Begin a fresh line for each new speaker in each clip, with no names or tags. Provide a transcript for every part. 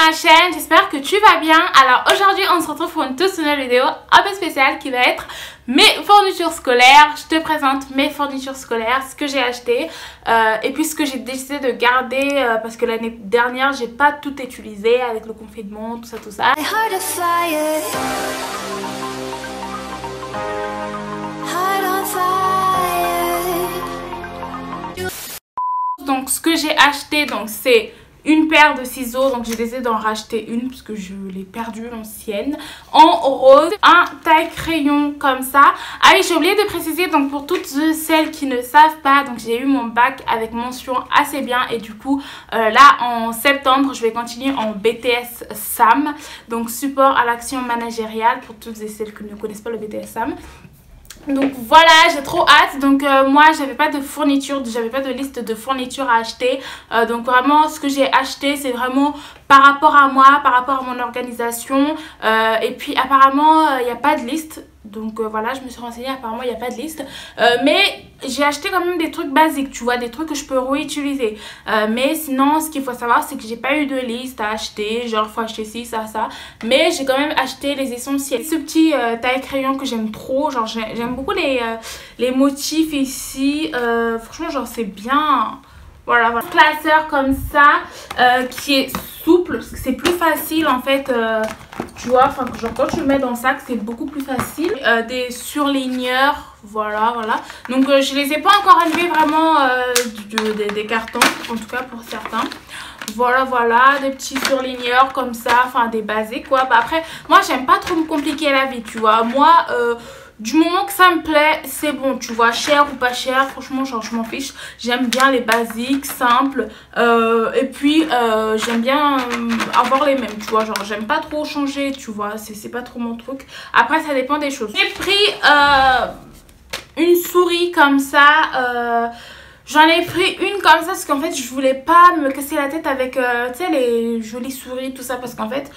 ma chaîne, j'espère que tu vas bien. Alors aujourd'hui on se retrouve pour une toute nouvelle vidéo un peu spéciale qui va être mes fournitures scolaires. Je te présente mes fournitures scolaires, ce que j'ai acheté et puis ce que j'ai décidé de garder parce que l'année dernière j'ai pas tout utilisé avec le confinement, tout ça. Donc ce que j'ai acheté, donc c'est une paire de ciseaux, donc j'ai décidé d'en racheter une parce que je l'ai perdue, l'ancienne, en rose, un taille crayon comme ça. Ah oui, j'ai oublié de préciser, donc pour toutes celles qui ne savent pas, donc j'ai eu mon bac avec mention assez bien et du coup là en septembre je vais continuer en BTS SAM, donc support à l'action managériale pour toutes et celles qui ne connaissent pas le BTS SAM. Donc voilà, j'ai trop hâte. Donc moi j'avais pas de fourniture, j'avais pas de liste de fournitures à acheter, donc vraiment ce que j'ai acheté c'est vraiment par rapport à moi, par rapport à mon organisation, et puis apparemment il n'y a pas de liste. Donc voilà, je me suis renseignée, apparemment il n'y a pas de liste, mais j'ai acheté quand même des trucs basiques, tu vois, des trucs que je peux réutiliser, mais sinon ce qu'il faut savoir c'est que j'ai pas eu de liste à acheter, genre faut acheter ci, ça, mais j'ai quand même acheté les essentiels. Ce petit taille crayon que j'aime trop, genre j'aime beaucoup les motifs ici, franchement genre c'est bien. Voilà, un classeur comme ça qui est souple, parce que c'est plus facile en fait, tu vois, enfin genre quand tu le mets dans le sac c'est beaucoup plus facile. Des surligneurs, voilà. Donc je les ai pas encore enlevés vraiment des cartons, en tout cas pour certains. Voilà, des petits surligneurs comme ça, enfin des basiques quoi. Bah, après, moi j'aime pas trop me compliquer la vie, tu vois. Moi, du moment que ça me plaît, c'est bon, tu vois, cher ou pas cher, franchement, genre, je m'en fiche. J'aime bien les basiques, simples, et puis j'aime bien avoir les mêmes, tu vois, genre, j'aime pas trop changer, tu vois, c'est pas trop mon truc. Après, ça dépend des choses. J'ai pris une souris comme ça, j'en ai pris une comme ça parce qu'en fait, je voulais pas me casser la tête avec, tu sais, les jolies souris, tout ça, parce qu'en fait,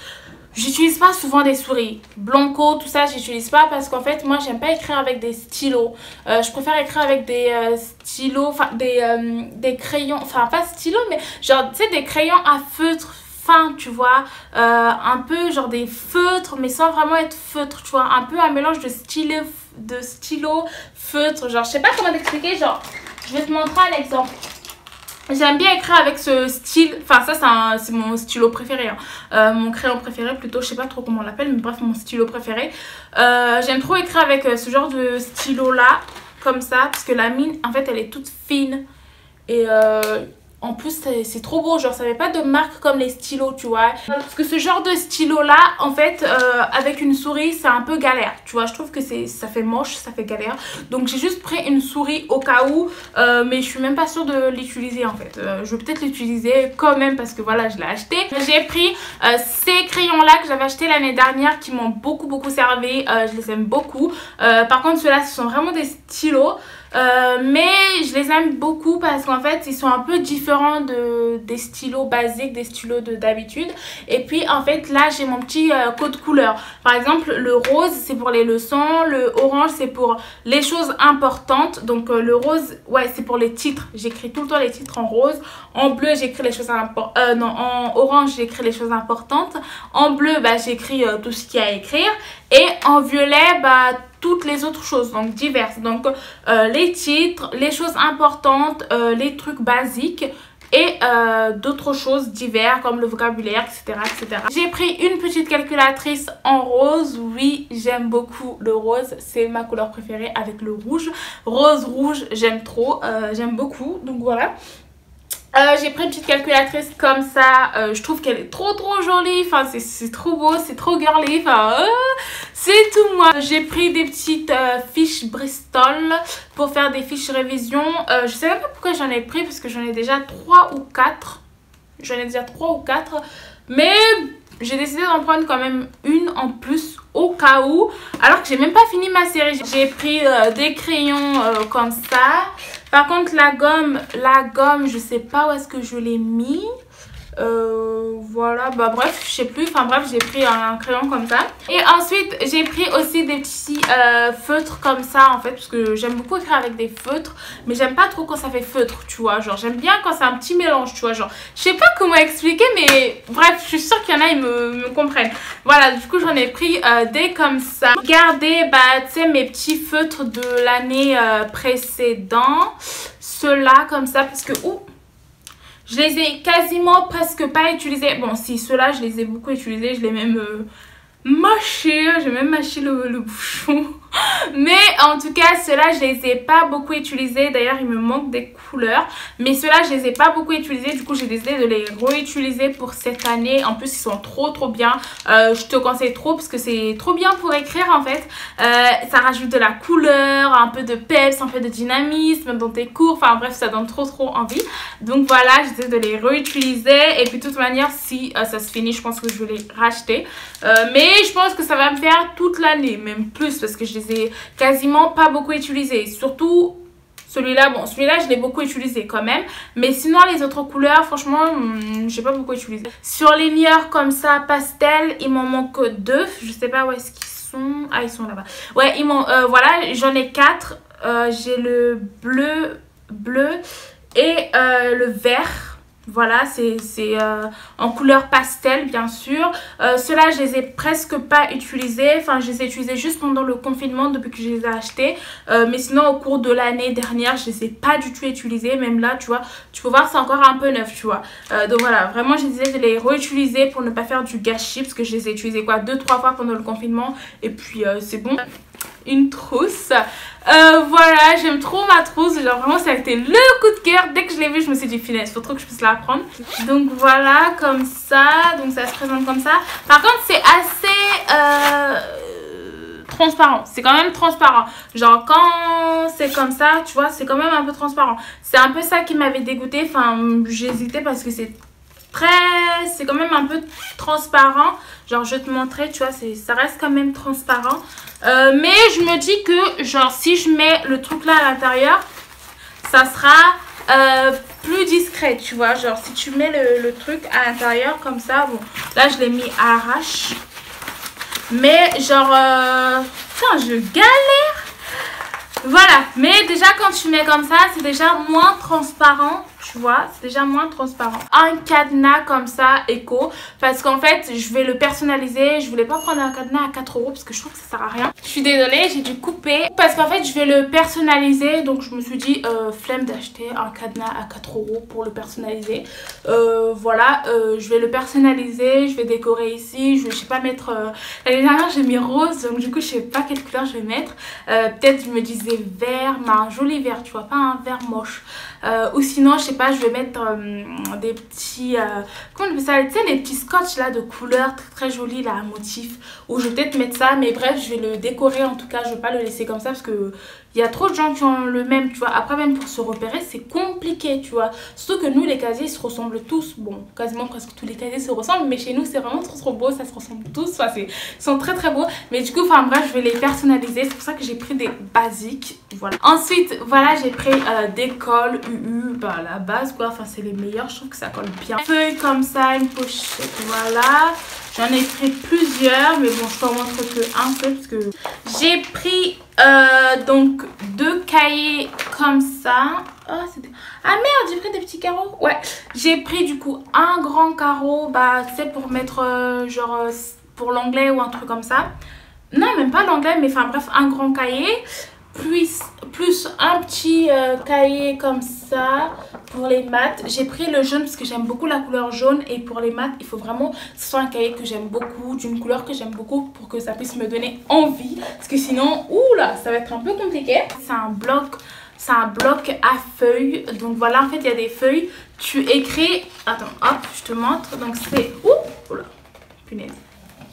j'utilise pas souvent des souris blanco, tout ça, j'utilise pas parce qu'en fait moi j'aime pas écrire avec des stylos, je préfère écrire avec des stylos, enfin des crayons, enfin pas stylos mais genre tu sais des crayons à feutre fin, tu vois, un peu genre des feutres mais sans vraiment être feutre, tu vois, un peu un mélange de stylo feutre, genre je sais pas comment t'expliquer, genre je vais te montrer un exemple. J'aime bien écrire avec ce style, enfin ça c'est mon stylo préféré, hein. Mon crayon préféré plutôt, je sais pas trop comment on l'appelle, mais bref mon stylo préféré. J'aime trop écrire avec ce genre de stylo là, comme ça, parce que la mine en fait elle est toute fine et en plus c'est trop beau, genre ça fait pas de marque comme les stylos, tu vois, parce que ce genre de stylo là en fait avec une souris c'est un peu galère, tu vois, je trouve que ça fait moche, ça fait galère, donc j'ai juste pris une souris au cas où, mais je suis même pas sûre de l'utiliser en fait. Je vais peut-être l'utiliser quand même parce que voilà je l'ai acheté. J'ai pris ces crayons là que j'avais acheté l'année dernière qui m'ont beaucoup servi, je les aime beaucoup. Par contre ceux-là ce sont vraiment des stylos, mais je les aime beaucoup parce qu'en fait ils sont un peu différents des stylos basiques, des stylos d'habitude. Et puis en fait là j'ai mon petit code couleur. Par exemple le rose c'est pour les leçons, le orange c'est pour les choses importantes, donc le rose ouais c'est pour les titres, j'écris tout le temps les titres en rose, en bleu j'écris les choses importantes, en orange j'écris les choses importantes, en bleu bah j'écris tout ce qu'il y a à écrire, et en violet bah toutes les autres choses, donc diverses, donc les titres, les choses importantes, les trucs basiques et d'autres choses diverses comme le vocabulaire, etc. J'ai pris une petite calculatrice en rose, oui j'aime beaucoup le rose, c'est ma couleur préférée avec le rouge, rouge j'aime trop, j'aime beaucoup, donc voilà. J'ai pris une petite calculatrice comme ça, je trouve qu'elle est trop jolie, enfin c'est trop beau, c'est trop girly, enfin c'est tout moi. J'ai pris des petites fiches Bristol pour faire des fiches révision, je sais même pas pourquoi j'en ai pris parce que j'en ai déjà 3 ou 4, mais j'ai décidé d'en prendre quand même une en plus au cas où, alors que j'ai même pas fini ma série. J'ai pris des crayons comme ça. Par contre la gomme je sais pas où est-ce que je l'ai mis. Voilà, bah bref, je sais plus, enfin bref, j'ai pris un crayon comme ça. Et ensuite, j'ai pris aussi des petits feutres comme ça en fait, parce que j'aime beaucoup écrire avec des feutres, mais j'aime pas trop quand ça fait feutre, tu vois. Genre, j'aime bien quand c'est un petit mélange, tu vois. Genre, je sais pas comment expliquer, mais bref, je suis sûre qu'il y en a, ils me comprennent. Voilà, du coup, j'en ai pris des comme ça. Regardez, bah, tu sais, mes petits feutres de l'année précédente. Ceux-là, comme ça, parce que, ouh, je les ai quasiment presque pas utilisés. Bon, si, ceux-là, je les ai beaucoup utilisés. Je les ai même mâchés. J'ai même mâché le bouchon. Mais en tout cas, ceux-là, je les ai pas beaucoup utilisés. D'ailleurs, il me manque des couleurs. Mais ceux-là, je les ai pas beaucoup utilisés. Du coup, j'ai décidé de les réutiliser pour cette année. En plus, ils sont trop bien. Je te conseille trop parce que c'est trop bien pour écrire en fait. Ça rajoute de la couleur, un peu de peps, un peu de dynamisme dans tes cours. Enfin bref, ça donne trop envie. Donc voilà, j'essaie de les réutiliser. Et puis de toute manière, si ça se finit, je pense que je vais les racheter. Mais je pense que ça va me faire toute l'année, même plus, parce que je les ai quasiment pas beaucoup utilisés. Surtout celui-là, bon, celui-là je l'ai beaucoup utilisé quand même. Mais sinon les autres couleurs, franchement, j'ai pas beaucoup utilisé. Sur les ligneurs comme ça, pastel, il m'en manque 2. Je sais pas où est-ce qu'ils sont. Ah, ils sont là-bas. Ouais, ils m'ont, voilà, j'en ai 4. J'ai le bleu et le vert. Voilà, c'est en couleur pastel bien sûr. Ceux-là, je les ai presque pas utilisés. Enfin, je les ai utilisés juste pendant le confinement depuis que je les ai achetés. Mais sinon, au cours de l'année dernière, je les ai pas du tout utilisés. Même là, tu vois, tu peux voir, c'est encore un peu neuf, tu vois. Donc voilà, vraiment, je disais de les réutiliser pour ne pas faire du gâchis. Parce que je les ai utilisés quoi, 2-3 fois pendant le confinement. Et puis, c'est bon. Une trousse. Voilà, j'aime trop ma trousse. Genre vraiment, ça a été le coup de cœur. Dès que je l'ai vue, je me suis dit, finesse, faut trop que je puisse la prendre. Donc voilà, comme ça. Donc ça se présente comme ça. Par contre, c'est assez transparent. C'est quand même transparent. Genre quand c'est comme ça, tu vois, c'est quand même un peu transparent. C'est un peu ça qui m'avait dégoûté. Enfin, j'hésitais parce que c'est quand même un peu transparent. Genre je vais te montrer, tu vois, ça reste quand même transparent. Mais je me dis que genre si je mets le truc là à l'intérieur, ça sera plus discret, tu vois. Genre si tu mets le truc à l'intérieur comme ça, bon là je l'ai mis à l'arrache. Mais genre putain, je galère. Voilà, mais déjà quand tu mets comme ça, c'est déjà moins transparent, tu vois, c'est déjà moins transparent. Un cadenas comme ça, éco, parce qu'en fait, je vais le personnaliser. Je voulais pas prendre un cadenas à 4 € parce que je trouve que ça sert à rien. Je suis désolée, j'ai dû couper parce qu'en fait, je vais le personnaliser. Donc, je me suis dit, flemme d'acheter un cadenas à 4 € pour le personnaliser. Voilà, je vais le personnaliser, je vais décorer ici. Je sais pas mettre... L'année dernière, j'ai mis rose, donc du coup, je sais pas quelle couleur je vais mettre. Peut-être, je me disais vert, mais un joli vert, tu vois, pas un vert moche. Ou sinon, je sais pas, je vais mettre des petits... comment on appelle ça, tu sais, les petits scotch là de couleur très jolis là, à motif. Ou je vais peut-être mettre ça, mais bref, je vais le décorer en tout cas. Je vais pas le laisser comme ça parce que il y a trop de gens qui ont le même, tu vois. Après, même pour se repérer, c'est compliqué, tu vois. Surtout que nous, les casiers, ils se ressemblent tous. Bon, quasiment presque tous les casiers se ressemblent, mais chez nous, c'est vraiment trop beau. Ça se ressemble tous. Enfin, ils sont très beaux. Mais du coup, enfin bref, je vais les personnaliser. C'est pour ça que j'ai pris des basiques. Voilà. Ensuite, voilà, j'ai pris des cols UU, bah, la base, quoi. Enfin, c'est les meilleurs. Je trouve que ça colle bien. Feuille comme ça, une pochette, voilà. J'en ai pris plusieurs, mais bon, je t'en montre que un seul parce que j'ai pris donc 2 cahiers comme ça. Oh, ah merde, j'ai pris des petits carreaux. Ouais, j'ai pris du coup un grand carreau, bah tu sais, pour mettre genre pour l'anglais ou un truc comme ça. Non, même pas l'anglais, mais enfin bref, un grand cahier. Plus un petit cahier comme ça pour les maths. J'ai pris le jaune parce que j'aime beaucoup la couleur jaune. Et pour les maths, il faut vraiment que ce soit un cahier que j'aime beaucoup, d'une couleur que j'aime beaucoup, pour que ça puisse me donner envie. Parce que sinon, oula, ça va être un peu compliqué. C'est un bloc à feuilles. Donc voilà, en fait, il y a des feuilles. Tu écris... Attends, hop, je te montre. Donc c'est... Oula, punaise.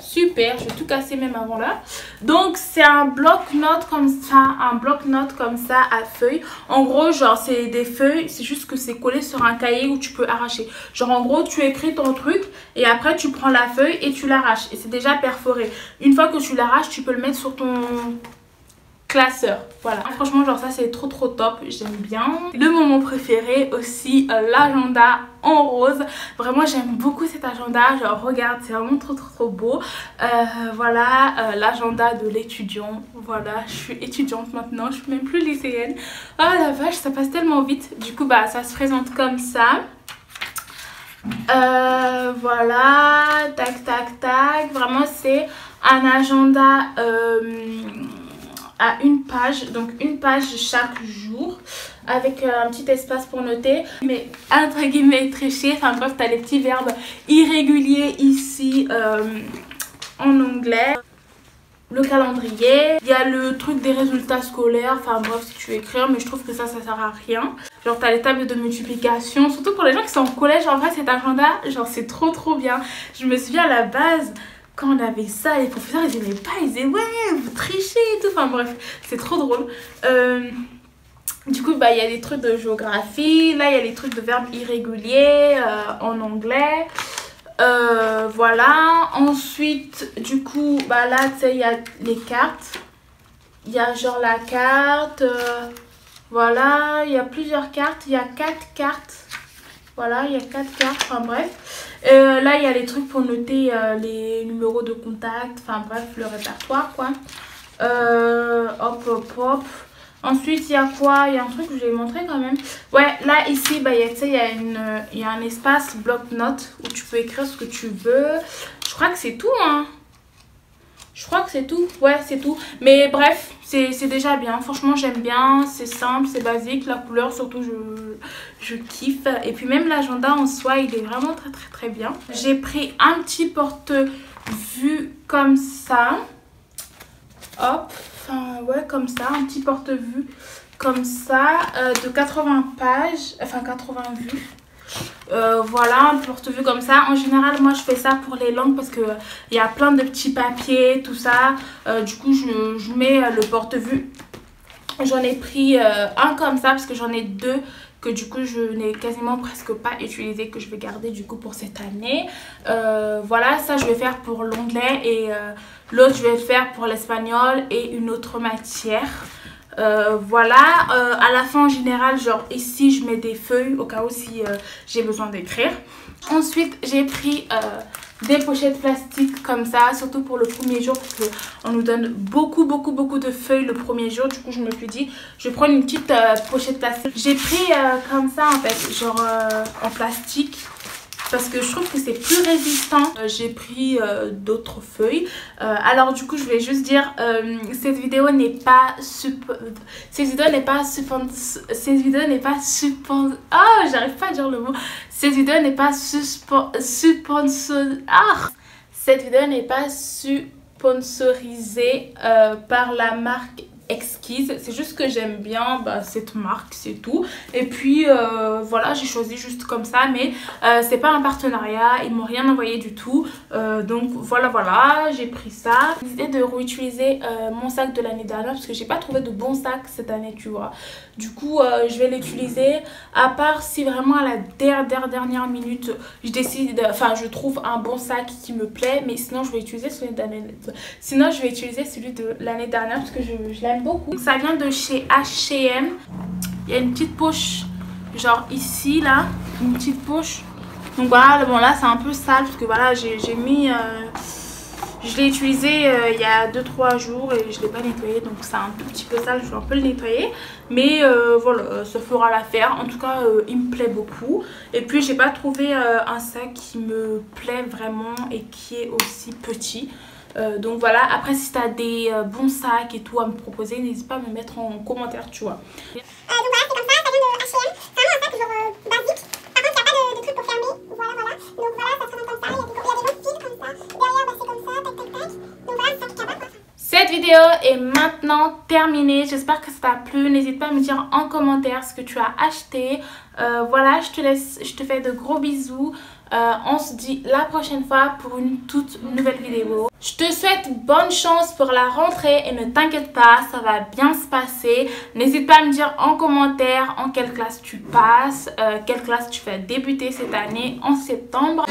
Super, je vais tout casser même avant là. Donc c'est un bloc-notes comme ça, à feuilles. En gros, genre c'est des feuilles, c'est juste que c'est collé sur un cahier où tu peux arracher. Genre en gros, tu écris ton truc et après tu prends la feuille et tu l'arraches. Et c'est déjà perforé. Une fois que tu l'arraches, tu peux le mettre sur ton classeur. Voilà, franchement genre ça c'est trop top, j'aime bien. Le moment préféré aussi, l'agenda en rose. Vraiment j'aime beaucoup cet agenda, genre regarde c'est vraiment trop beau. Voilà, l'agenda de l'étudiant. Voilà, je suis étudiante maintenant, je suis même plus lycéenne. Ah la vache, ça passe tellement vite. Du coup bah ça se présente comme ça. Voilà, tac. Vraiment c'est un agenda à une page, donc une page chaque jour avec un petit espace pour noter, mais entre guillemets tricher. Enfin bref, t'as les petits verbes irréguliers ici en anglais. Le calendrier, il y a le truc des résultats scolaires, enfin bref si tu veux écrire, mais je trouve que ça sert à rien. Genre t'as les tables de multiplication, surtout pour les gens qui sont en collège. En vrai cet agenda, genre c'est trop bien. Je me souviens à la base quand on avait ça, les professeurs ils aimaient pas, ils disaient ouais vous trichez et tout, enfin bref c'est trop drôle. Du coup bah il y a des trucs de géographie, là il y a les trucs de verbes irréguliers en anglais. Voilà, ensuite du coup bah là tu sais il y a les cartes, il y a genre la carte, voilà, il y a plusieurs cartes, il y a 4 cartes, voilà il y a 4 cartes, enfin bref. Là il y a les trucs pour noter les numéros de contact, enfin bref le répertoire quoi. Hop. Ensuite il y a quoi? Il y a un truc que je vais montrer quand même. Ouais là ici bah, il y a un espace bloc-notes où tu peux écrire ce que tu veux. Je crois que c'est tout hein. Je crois que c'est tout. Ouais c'est tout. Mais bref c'est déjà bien. Franchement j'aime bien. C'est simple, c'est basique. La couleur surtout je kiffe. Et puis même l'agenda en soi il est vraiment très bien. J'ai pris un petit porte-vue comme ça. Hop. Enfin ouais comme ça, un petit porte-vue comme ça de 80 pages, enfin 80 vues. Voilà, un porte-vue comme ça. En général moi je fais ça pour les langues parce que il y a plein de petits papiers, tout ça. Du coup je mets le porte-vue. J'en ai pris un comme ça parce que j'en ai deux que du coup je n'ai quasiment presque pas utilisé, que je vais garder du coup pour cette année. Voilà, ça je vais faire pour l'anglais et l'autre je vais le faire pour l'espagnol et une autre matière. Voilà, à la fin en général genre ici je mets des feuilles au cas où si j'ai besoin d'écrire. Ensuite j'ai pris des pochettes plastiques comme ça, surtout pour le premier jour parce qu'on nous donne beaucoup de feuilles le premier jour. Du coup je me suis dit je vais prendre une petite pochette plastique. J'ai pris comme ça en fait, genre en plastique, parce que je trouve que c'est plus résistant. J'ai pris d'autres feuilles. Alors du coup je vais juste dire cette vidéo n'est pas j'arrive pas à dire le mot. Cette vidéo n'est pas sponsorisée par la marque Exquise. C'est juste que j'aime bien cette marque, c'est tout. Et puis voilà, j'ai choisi juste comme ça, mais c'est pas un partenariat, ils m'ont rien envoyé du tout. Donc voilà, j'ai pris ça. J'ai décidé de réutiliser mon sac de l'année dernière parce que j'ai pas trouvé de bon sac cette année, tu vois. Du coup je vais l'utiliser, à part si vraiment à la dernière minute je décide, enfin je trouve un bon sac qui me plaît, mais sinon je vais utiliser celui de l'année dernière parce que je l'aime beaucoup. Ça vient de chez H&M. Il y a une petite poche genre ici là, une petite poche. Donc voilà, bon là c'est un peu sale parce que voilà j'ai mis je l'ai utilisé il y a 2-3 jours et je l'ai pas nettoyé, donc c'est un tout petit peu sale, je vais un peu le nettoyer, mais voilà, ça fera l'affaire. En tout cas il me plaît beaucoup. Et puis j'ai pas trouvé un sac qui me plaît vraiment et qui est aussi petit. Donc voilà, après si tu as des bons sacs et tout à me proposer, n'hésite pas à me mettre en commentaire, tu vois.
Donc voilà, c'est comme ça vient de H&M. C'est vraiment un sac genre basique. Par contre, il n'y a pas de truc pour fermer. Voilà. Donc voilà, ça se présente comme ça. Il y a des longs fils comme ça. Derrière, c'est comme ça, tac. Donc voilà, c'est un sac cabas quoi.
Cette vidéo est maintenant terminée. J'espère que ça t'a plu. N'hésite pas à me dire en commentaire ce que tu as acheté. Voilà, je te laisse, je te fais de gros bisous. On se dit la prochaine fois pour une toute nouvelle vidéo. Je te souhaite bonne chance pour la rentrée et ne t'inquiète pas, ça va bien se passer. N'hésite pas à me dire en commentaire en quelle classe tu passes, quelle classe tu vas débuter cette année en septembre.